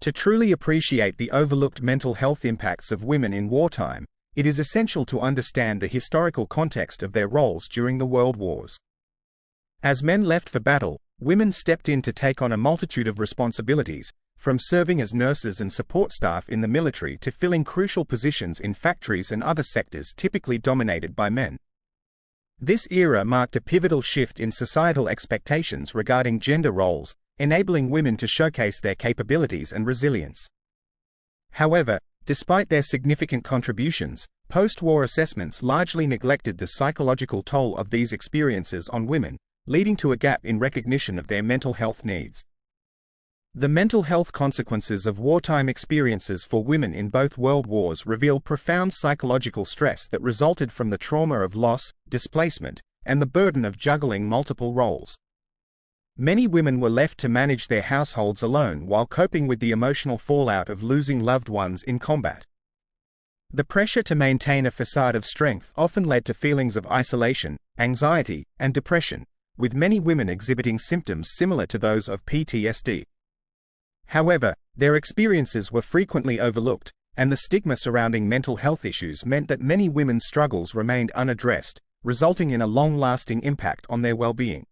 To truly appreciate the overlooked mental health impacts of women in wartime, it is essential to understand the historical context of their roles during the World Wars. As men left for battle, women stepped in to take on a multitude of responsibilities, from serving as nurses and support staff in the military to filling crucial positions in factories and other sectors typically dominated by men. This era marked a pivotal shift in societal expectations regarding gender roles, enabling women to showcase their capabilities and resilience. However, despite their significant contributions, post-war assessments largely neglected the psychological toll of these experiences on women, leading to a gap in recognition of their mental health needs. The mental health consequences of wartime experiences for women in both world wars reveal profound psychological stress that resulted from the trauma of loss, displacement, and the burden of juggling multiple roles. Many women were left to manage their households alone while coping with the emotional fallout of losing loved ones in combat. The pressure to maintain a facade of strength often led to feelings of isolation, anxiety, and depression, with many women exhibiting symptoms similar to those of PTSD. However, their experiences were frequently overlooked, and the stigma surrounding mental health issues meant that many women's struggles remained unaddressed, resulting in a long-lasting impact on their well-being.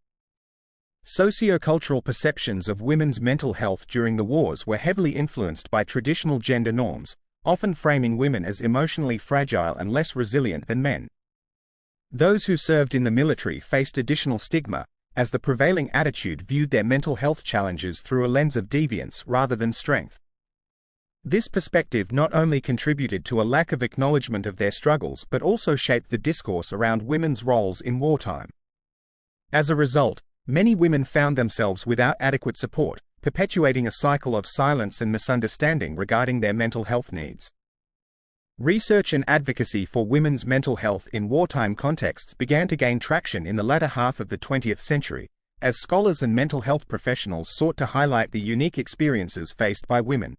Sociocultural perceptions of women's mental health during the wars were heavily influenced by traditional gender norms, often framing women as emotionally fragile and less resilient than men. Those who served in the military faced additional stigma, as the prevailing attitude viewed their mental health challenges through a lens of deviance rather than strength. This perspective not only contributed to a lack of acknowledgement of their struggles but also shaped the discourse around women's roles in wartime. As a result, many women found themselves without adequate support, perpetuating a cycle of silence and misunderstanding regarding their mental health needs. Research and advocacy for women's mental health in wartime contexts began to gain traction in the latter half of the 20th century, as scholars and mental health professionals sought to highlight the unique experiences faced by women.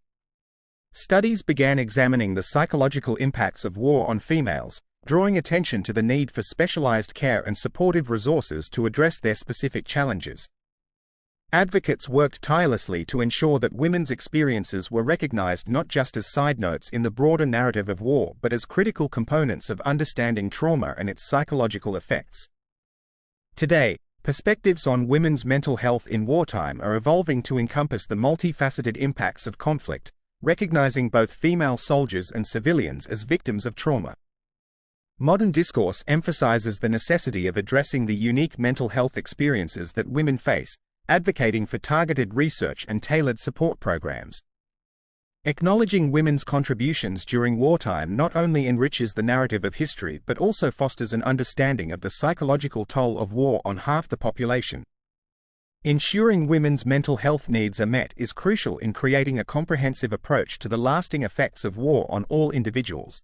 Studies began examining the psychological impacts of war on females, drawing attention to the need for specialized care and supportive resources to address their specific challenges. Advocates worked tirelessly to ensure that women's experiences were recognized not just as side notes in the broader narrative of war but as critical components of understanding trauma and its psychological effects. Today, perspectives on women's mental health in wartime are evolving to encompass the multifaceted impacts of conflict, recognizing both female soldiers and civilians as victims of trauma. Modern discourse emphasizes the necessity of addressing the unique mental health experiences that women face, advocating for targeted research and tailored support programs. Acknowledging women's contributions during wartime not only enriches the narrative of history but also fosters an understanding of the psychological toll of war on half the population. Ensuring women's mental health needs are met is crucial in creating a comprehensive approach to the lasting effects of war on all individuals.